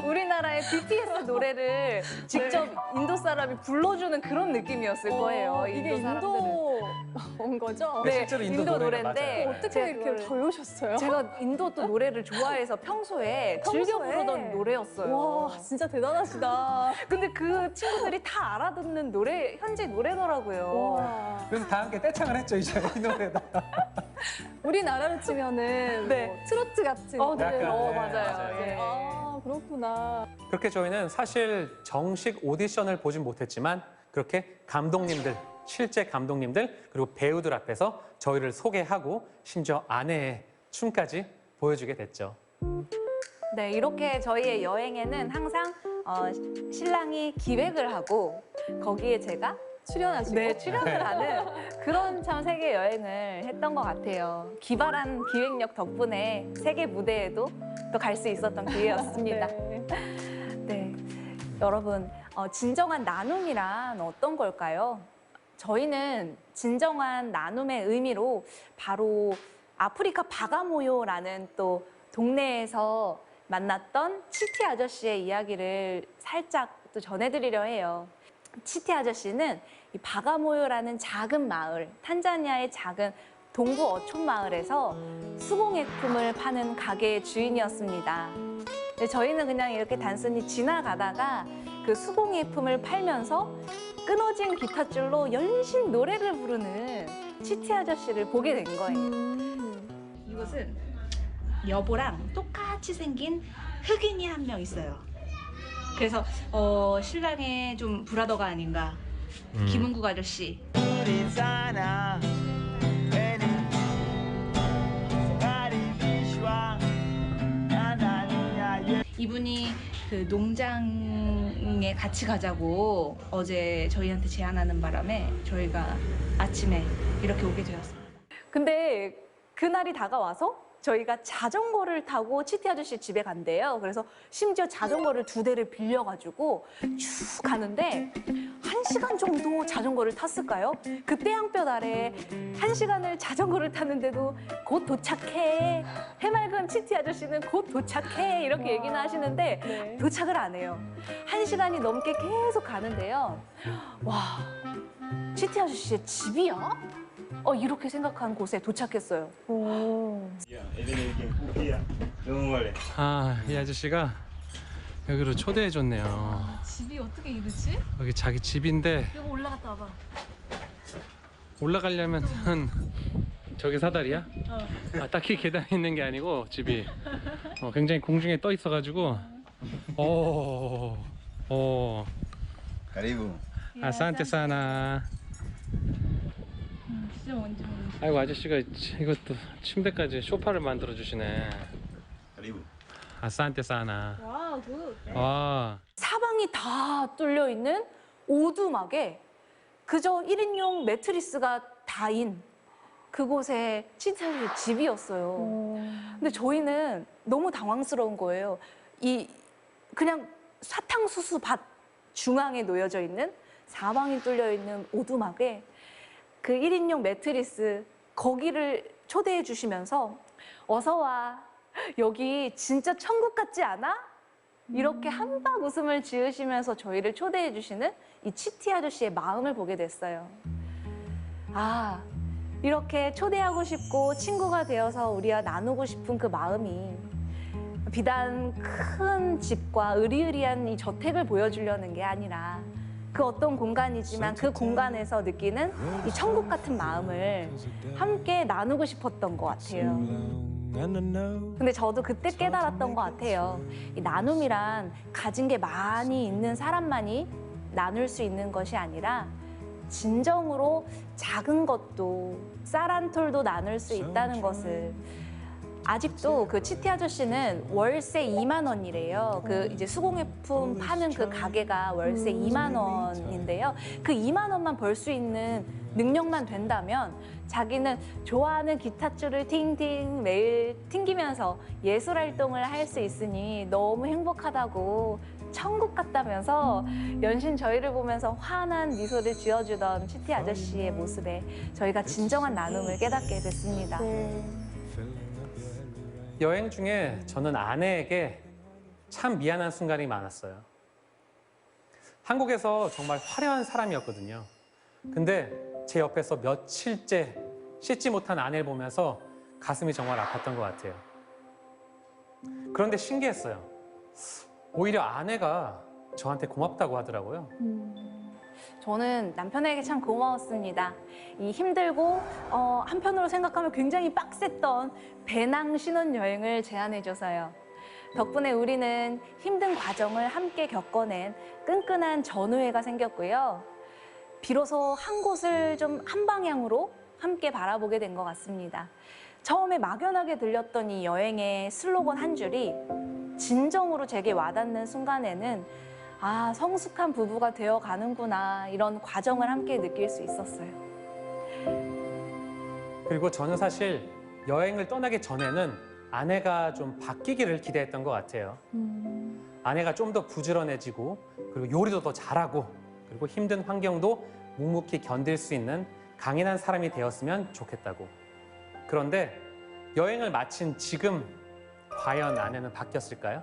우리나라의 BTS 노래를 직접 인도 사람이 불러주는 그런 느낌이었을 거예요. 이게 사람들은. 인도 온 거죠? 네, 실제로 인도 노래가 노래인데 맞아요. 어떻게 제가 이렇게 그걸- 배우셨어요? 제가 인도 또 노래를 좋아해서 평소에 즐겨 평소에? 부르던 노래였어요. 와, 진짜 대단하시다. 근데 그 친구들이 다 알아듣는 노래, 현지 노래더라고요. 와. 그래서 다 함께 떼창을 했죠, 이제 이 노래다. 우리나라로 치면은 네. 뭐 트로트 같은. 네. 약간, 네, 맞아요. 맞아요. 예. 아, 그렇구나. 그렇게 저희는 사실 정식 오디션을 보진 못했지만 그렇게 감독님들, 실제 감독님들 그리고 배우들 앞에서 저희를 소개하고 심지어 아내의 춤까지 보여주게 됐죠. 네, 이렇게 저희의 여행에는 항상 신랑이 기획을 하고 거기에 제가 출연하시고. 네, 출연을 하는 그런 참 세계 여행을 했던 것 같아요. 기발한 기획력 덕분에 세계 무대에도 또 갈 수 있었던 기회였습니다. 네. 네, 여러분 진정한 나눔이란 어떤 걸까요? 저희는 진정한 나눔의 의미로 바로 아프리카 바가모요라는 또 동네에서 만났던 치티 아저씨의 이야기를 살짝 또 전해드리려 해요. 치티 아저씨는 이 바가모요라는 작은 마을, 탄자니아의 작은 동부 어촌 마을에서 수공예품을 파는 가게의 주인이었습니다. 근데 저희는 그냥 이렇게 단순히 지나가다가 그 수공예품을 팔면서 끊어진 기타줄로 연신 노래를 부르는 치티 아저씨를 보게 된 거예요. 이곳은 여보랑 똑같이 생긴 흑인이 한 명 있어요. 그래서 신랑의 좀 브라더가 아닌가. 김은국 아저씨. 이분이 그 농장에 같이 가자고 어제 저희한테 제안하는 바람에 저희가 아침에 이렇게 오게 되었습니다. 근데 그날이 다가와서 저희가 자전거를 타고 치티 아저씨 집에 간대요. 그래서 심지어 자전거를 2대를 빌려가지고 쭉 가는데 1시간 정도 자전거를 탔을까요? 그 떼양볕 아래 1시간을 자전거를 탔는데도 곧 도착해. 해맑은 치티 아저씨는 곧 도착해. 이렇게 얘기는 하시는데 네. 도착을 안 해요. 1시간이 넘게 계속 가는데요. 와, 치티 아저씨의 집이야? 이렇게 생각한 곳에 도착했어요. 오. 아, 이 아저씨가 여기로 초대해줬네요. 집이 어떻게 이러지? 여기 자기 집인데 이거 올라갔다 와봐. 올라가려면 저기 사다리야? 아, 딱히 계단이 있는 게 아니고 집이 굉장히 공중에 떠 있어가지고 Karibu. 아산테 사나. 진짜 뭔지 모르겠어. 아이고 아저씨가 이것도 침대까지 소파를 만들어 주시네. Karibu. 아산테 사나. 와우, 굿. 와. 사방이 다 뚫려 있는 오두막에 그저 1인용 매트리스가 다인 그곳에 치타의 집이었어요. 근데 저희는 너무 당황스러운 거예요. 그냥 사탕수수 밭 중앙에 놓여져 있는 사방이 뚫려 있는 오두막에 그 1인용 매트리스 거기를 초대해 주시면서 어서 와. 여기 진짜 천국 같지 않아? 이렇게 한박 웃음을 지으시면서 저희를 초대해 주시는 이 치티 아저씨의 마음을 보게 됐어요. 아, 이렇게 초대하고 싶고 친구가 되어서 우리와 나누고 싶은 그 마음이 비단 큰 집과 으리으리한 이 저택을 보여주려는 게 아니라 그 어떤 공간이지만 그 공간에서 느끼는 이 천국 같은 마음을 함께 나누고 싶었던 것 같아요. 근데 저도 그때 깨달았던 것 같아요. 이 나눔이란 가진 게 많이 있는 사람만이 나눌 수 있는 것이 아니라 진정으로 작은 것도 쌀 한 톨도 나눌 수 있다는 것을 아직도 그 치티 아저씨는 월세 2만 원이래요. 그 이제 수공예품 파는 그 가게가 월세 2만 원인데요. 그 2만 원만 벌 수 있는 능력만 된다면 자기는 좋아하는 기타줄을 팅팅 매일 튕기면서 예술 활동을 할 수 있으니 너무 행복하다고 천국 같다면서 연신 저희를 보면서 환한 미소를 지어주던 치티 아저씨의 모습에 저희가 진정한 나눔을 깨닫게 됐습니다. 네. 여행 중에 저는 아내에게 참 미안한 순간이 많았어요. 한국에서 정말 화려한 사람이었거든요. 근데 제 옆에서 며칠째 씻지 못한 아내를 보면서 가슴이 정말 아팠던 것 같아요. 그런데 신기했어요. 오히려 아내가 저한테 고맙다고 하더라고요. 저는 남편에게 참 고마웠습니다. 이 힘들고 한편으로 생각하면 굉장히 빡셌던 배낭 신혼여행을 제안해줘서요. 덕분에 우리는 힘든 과정을 함께 겪어낸 끈끈한 전우회가 생겼고요. 비로소 한 곳을 좀 한 방향으로 함께 바라보게 된 것 같습니다. 처음에 막연하게 들렸던 이 여행의 슬로건 한 줄이 진정으로 제게 와닿는 순간에는 아, 성숙한 부부가 되어 가는구나 이런 과정을 함께 느낄 수 있었어요. 그리고 저는 사실 여행을 떠나기 전에는 아내가 좀 바뀌기를 기대했던 것 같아요. 아내가 좀 더 부지런해지고 그리고 요리도 더 잘하고 그리고 힘든 환경도 묵묵히 견딜 수 있는 강인한 사람이 되었으면 좋겠다고. 그런데 여행을 마친 지금 과연 아내는 바뀌었을까요?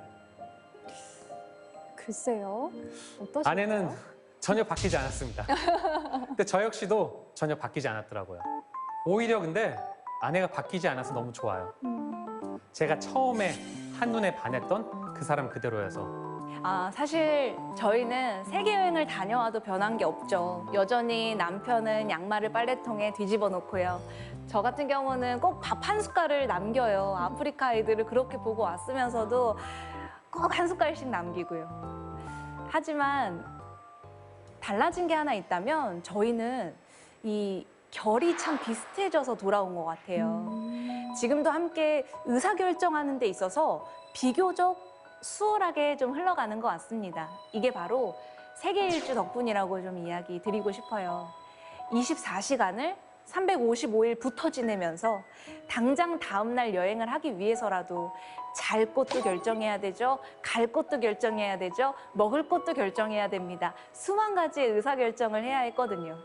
글쎄요. 어떠실까요? 아내는 전혀 바뀌지 않았습니다. 근데 저 역시도 전혀 바뀌지 않았더라고요. 오히려 근데 아내가 바뀌지 않아서 너무 좋아요. 제가 처음에 한눈에 반했던 그 사람 그대로여서. 아, 사실 저희는 세계 여행을 다녀와도 변한 게 없죠. 여전히 남편은 양말을 빨래통에 뒤집어 놓고요. 저 같은 경우는 꼭 밥 한 숟갈을 남겨요. 아프리카 아이들을 그렇게 보고 왔으면서도 꼭 한 숟갈씩 남기고요. 하지만 달라진 게 하나 있다면 저희는 이 결이 참 비슷해져서 돌아온 것 같아요. 지금도 함께 의사결정하는 데 있어서 비교적 수월하게 좀 흘러가는 것 같습니다. 이게 바로 세계 일주 덕분이라고 좀 이야기 드리고 싶어요. 24시간을 355일 붙어 지내면서 당장 다음날 여행을 하기 위해서라도 잘 곳도 결정해야 되죠. 갈 곳도 결정해야 되죠. 먹을 것도 결정해야 됩니다. 수만 가지의 의사결정을 해야 했거든요.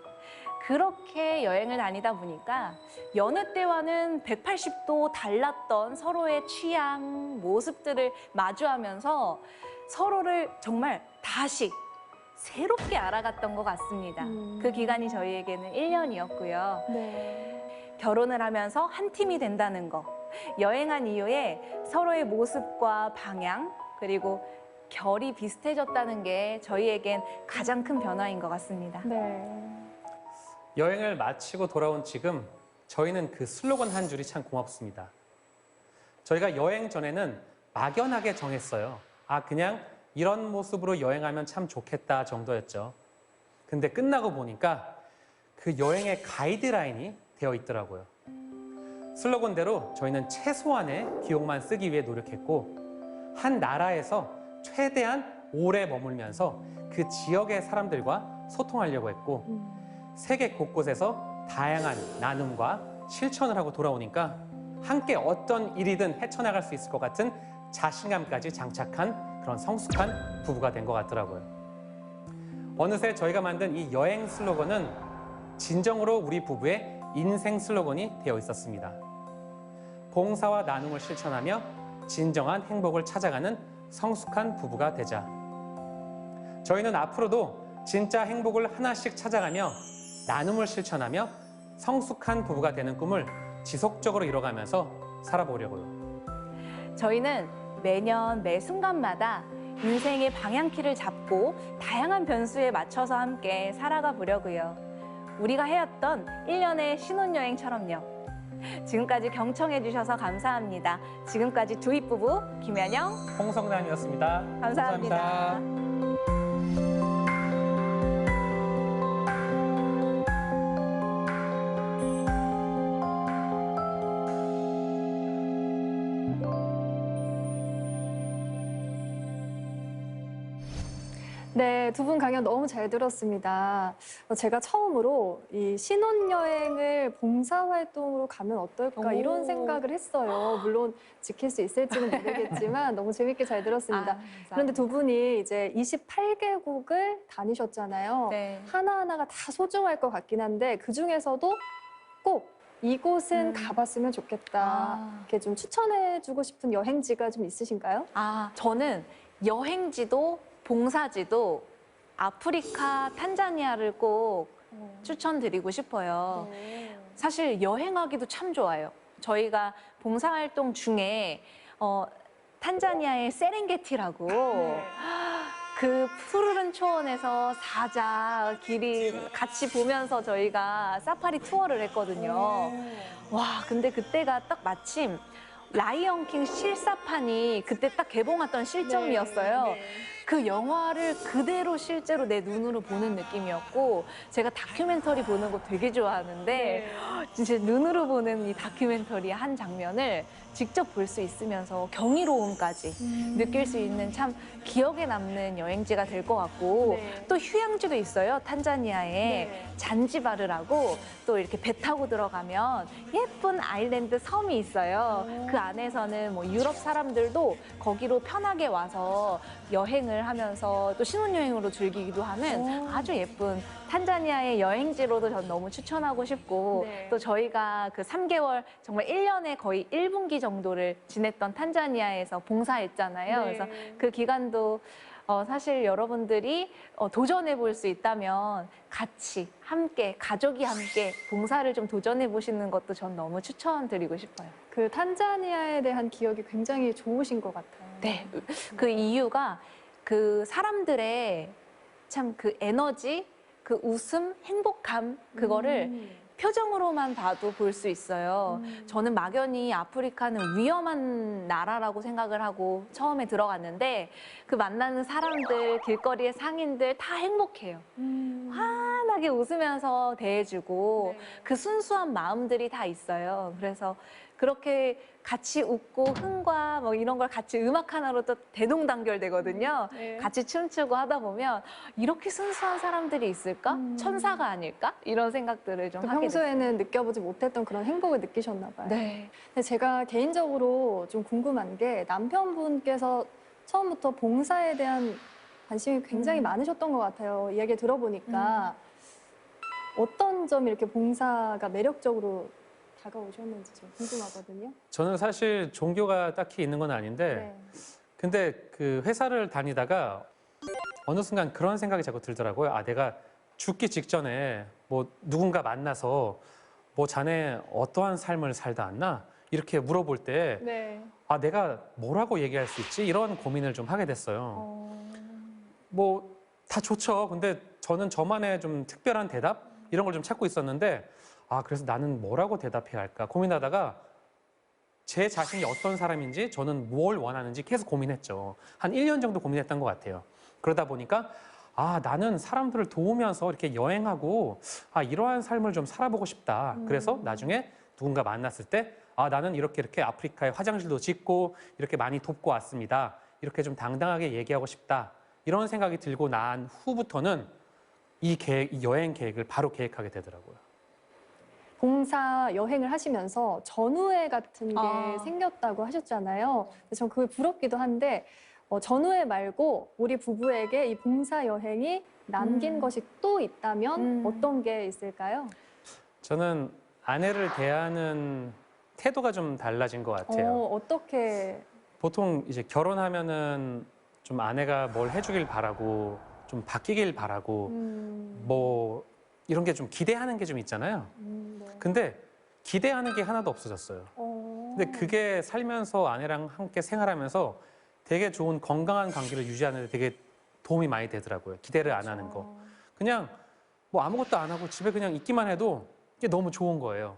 그렇게 여행을 다니다 보니까 여느 때와는 180도 달랐던 서로의 취향, 모습들을 마주하면서 서로를 정말 다시 새롭게 알아갔던 것 같습니다. 그 기간이 저희에게는 1년이었고요. 네. 결혼을 하면서 한 팀이 된다는 거, 여행한 이후에 서로의 모습과 방향, 그리고 결이 비슷해졌다는 게 저희에겐 가장 큰 변화인 것 같습니다. 네. 여행을 마치고 돌아온 지금 저희는 그 슬로건 한 줄이 참 고맙습니다. 저희가 여행 전에는 막연하게 정했어요. 아, 그냥 이런 모습으로 여행하면 참 좋겠다 정도였죠. 근데 끝나고 보니까 그 여행의 가이드라인이 되어 있더라고요. 슬로건대로 저희는 최소한의 비용만 쓰기 위해 노력했고 한 나라에서 최대한 오래 머물면서 그 지역의 사람들과 소통하려고 했고 세계 곳곳에서 다양한 나눔과 실천을 하고 돌아오니까 함께 어떤 일이든 헤쳐나갈 수 있을 것 같은 자신감까지 장착한 그런 성숙한 부부가 된 것 같더라고요. 어느새 저희가 만든 이 여행 슬로건은 진정으로 우리 부부의 인생 슬로건이 되어 있었습니다. 봉사와 나눔을 실천하며 진정한 행복을 찾아가는 성숙한 부부가 되자. 저희는 앞으로도 진짜 행복을 하나씩 찾아가며 나눔을 실천하며 성숙한 부부가 되는 꿈을 지속적으로 이뤄가면서 살아보려고요. 저희는 매년 매 순간마다 인생의 방향키를 잡고 다양한 변수에 맞춰서 함께 살아가 보려고요. 우리가 해왔던 1년의 신혼여행처럼요. 지금까지 경청해 주셔서 감사합니다. 지금까지 두입 부부 김연영 홍성남이었습니다. 감사합니다. 네, 두 분 강연 너무 잘 들었습니다. 제가 처음으로 이 신혼여행을 봉사활동으로 가면 어떨까 오. 이런 생각을 했어요. 물론 지킬 수 있을지는 모르겠지만 너무 재밌게 잘 들었습니다. 그런데 두 분이 이제 28개국을 다니셨잖아요. 네. 하나하나가 다 소중할 것 같긴 한데 그중에서도 꼭 이곳은 가봤으면 좋겠다. 이렇게 좀 추천해주고 싶은 여행지가 좀 있으신가요? 저는 여행지도 봉사지도 아프리카 탄자니아를 꼭 추천드리고 싶어요. 사실 여행하기도 참 좋아요. 저희가 봉사활동 중에 탄자니아의 세렝게티라고 그 푸르른 초원에서 사자 길이 같이 보면서 저희가 사파리 투어를 했거든요. 와, 근데 그때가 딱 마침 라이언킹 실사판이 그때 딱 개봉했던 시점이었어요. 그 영화를 그대로 실제로 내 눈으로 보는 느낌이었고 제가 다큐멘터리 보는 거 되게 좋아하는데 진짜 눈으로 보는 이 다큐멘터리 한 장면을 직접 볼 수 있으면서 경이로움까지 느낄 수 있는 참 기억에 남는 여행지가 될 것 같고 또 휴양지도 있어요. 탄자니아에 잔지바르라고 또 이렇게 배 타고 들어가면 예쁜 아일랜드 섬이 있어요. 그 안에서는 뭐 유럽 사람들도 거기로 편하게 와서 여행을 하면서 또 신혼여행으로 즐기기도 하는 아주 예쁜 탄자니아의 여행지로도 전 너무 추천하고 싶고 또 저희가 그 3개월 정말 1년에 거의 1분기 정도를 지냈던 탄자니아에서 봉사했잖아요. 그래서 그 기간도 사실 여러분들이 도전해 볼 수 있다면 같이 함께 가족이 함께 봉사를 좀 도전해 보시는 것도 전 너무 추천드리고 싶어요. 그 탄자니아에 대한 기억이 굉장히 좋으신 것 같아요. 네, 그 이유가 그 사람들의 참 그 에너지, 그 웃음, 행복함 그거를 표정으로만 봐도 볼 수 있어요. 저는 막연히 아프리카는 위험한 나라라고 생각을 하고 처음에 들어갔는데 그 만나는 사람들, 길거리의 상인들 다 행복해요. 환하게 웃으면서 대해주고 그 순수한 마음들이 다 있어요. 그래서 그렇게 같이 웃고 흥과 뭐 이런 걸 같이 음악 하나로 또 대동단결되거든요. 같이 춤추고 하다 보면 이렇게 순수한 사람들이 있을까? 천사가 아닐까? 이런 생각들을 좀 하게 됐어요. 평소에는 느껴보지 못했던 그런 행복을 느끼셨나 봐요. 네. 근데 제가 개인적으로 좀 궁금한 게 남편분께서 처음부터 봉사에 대한 관심이 굉장히 많으셨던 것 같아요. 이야기 들어보니까 어떤 점이 이렇게 봉사가 매력적으로 다가오셨는지 좀 궁금하거든요. 저는 사실 종교가 딱히 있는 건 아닌데 근데 그 회사를 다니다가 어느 순간 그런 생각이 자꾸 들더라고요. 내가 죽기 직전에 뭐 누군가 만나서 뭐 자네 어떠한 삶을 살다 왔나? 이렇게 물어볼 때 내가 뭐라고 얘기할 수 있지? 이런 고민을 좀 하게 됐어요. 뭐 다 좋죠. 근데 저는 저만의 좀 특별한 대답? 이런 걸 좀 찾고 있었는데 그래서 나는 뭐라고 대답해야 할까 고민하다가 제 자신이 어떤 사람인지 저는 뭘 원하는지 계속 고민했죠. 한 1년 정도 고민했던 것 같아요. 그러다 보니까 나는 사람들을 도우면서 이렇게 여행하고 이러한 삶을 좀 살아보고 싶다. 그래서 나중에 누군가 만났을 때 나는 이렇게 아프리카에 화장실도 짓고 이렇게 많이 돕고 왔습니다. 이렇게 좀 당당하게 얘기하고 싶다. 이런 생각이 들고 난 후부터는 이 여행 계획을 바로 계획하게 되더라고요. 봉사 여행을 하시면서 전우회 같은 게 생겼다고 하셨잖아요. 전 그게 부럽기도 한데 전우회 말고 우리 부부에게 이 봉사 여행이 남긴 것이 또 있다면 어떤 게 있을까요? 저는 아내를 대하는 태도가 좀 달라진 것 같아요. 어떻게? 보통 이제 결혼하면은 좀 아내가 뭘 해주길 바라고 좀 바뀌길 바라고 뭐 이런 게 좀 기대하는 게 좀 있잖아요. 네. 근데 기대하는 게 하나도 없어졌어요. 근데 그게 살면서 아내랑 함께 생활하면서 되게 좋은 건강한 관계를 유지하는 데 되게 도움이 많이 되더라고요. 기대를 안 하는 거. 그냥 뭐 아무것도 안 하고 집에 그냥 있기만 해도 이게 너무 좋은 거예요.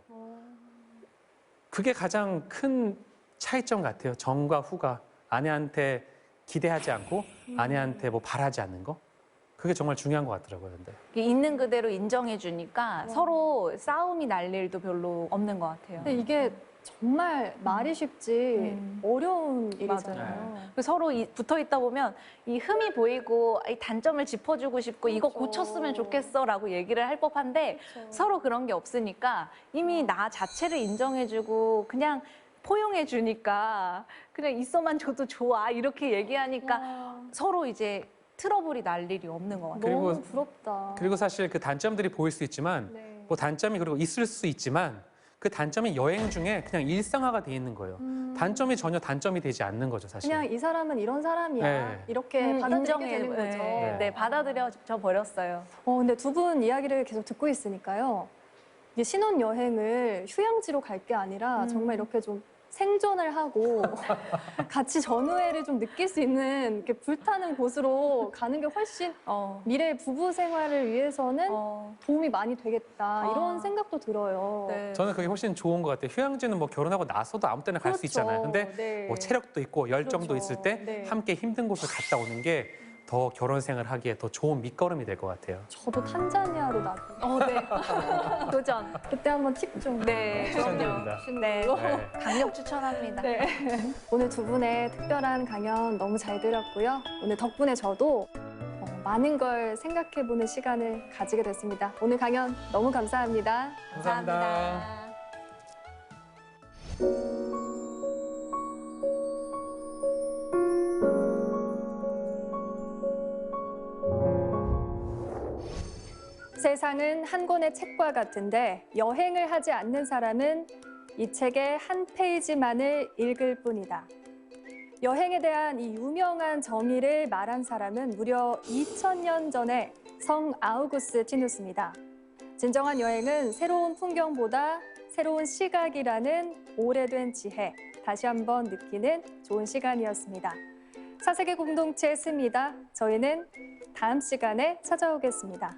그게 가장 큰 차이점 같아요. 전과 후가. 아내한테 기대하지 않고 아내한테 뭐 바라지 않는 거. 그게 정말 중요한 것 같더라고요. 근데. 있는 그대로 인정해 주니까 서로 싸움이 날 일도 별로 없는 것 같아요. 근데 이게 정말 말이 쉽지 어려운 일이잖아요. 서로 붙어 있다 보면 이 흠이 보이고 이 단점을 짚어주고 싶고 이거 고쳤으면 좋겠어라고 얘기를 할 법한데 서로 그런 게 없으니까 이미 나 자체를 인정해주고 그냥 포용해 주니까 그냥 있어만 줘도 좋아 이렇게 얘기하니까 서로 이제 트러블이 날 일이 없는 것 같아요. 그리고- 너무 부럽다. 그리고 사실 그 단점들이 보일 수 있지만 네. 뭐 단점이 그리고 있을 수 있지만 그 단점이 여행 중에 그냥 일상화가 돼 있는 거예요. 단점이 전혀 단점이 되지 않는 거죠, 사실. 그냥 이 사람은 이런 사람이야. 네. 이렇게 받아들이게 되는 거죠. 네, 받아들여져 버렸어요. 근데 두 분 이야기를 계속 듣고 있으니까요. 이게 신혼여행을 휴양지로 갈 게 아니라 정말 이렇게 좀 생존을 하고 같이 전우회를 좀 느낄 수 있는 이렇게 불타는 곳으로 가는 게 훨씬 미래 부부 생활을 위해서는 도움이 많이 되겠다 이런 생각도 들어요. 네. 저는 그게 훨씬 좋은 것 같아요. 휴양지는 뭐 결혼하고 나서도 아무 때나 갈 수 그렇죠. 있잖아요. 근데 네. 뭐 체력도 있고 열정도 그렇죠. 있을 때 네. 함께 힘든 곳을 갔다 오는 게 더 결혼 생활 하기에 더 좋은 밑거름이 될 것 같아요. 저도 탄자니아로 나도. 네. 도전. 그때 한번 팁 좀. 네, 추천드립니다. 네. 네. 강력 추천합니다. 네. 오늘 두 분의 특별한 강연 너무 잘 들었고요. 오늘 덕분에 저도 많은 걸 생각해보는 시간을 가지게 됐습니다. 오늘 강연 너무 감사합니다. 감사합니다. 세상은 한 권의 책과 같은데 여행을 하지 않는 사람은 이 책의 한 페이지만을 읽을 뿐이다. 여행에 대한 이 유명한 정의를 말한 사람은 무려 2000년 전에 성 아우구스티누스입니다. 진정한 여행은 새로운 풍경보다 새로운 시각이라는 오래된 지혜, 다시 한번 느끼는 좋은 시간이었습니다. 4세계 공동체 스미다. 저희는 다음 시간에 찾아오겠습니다.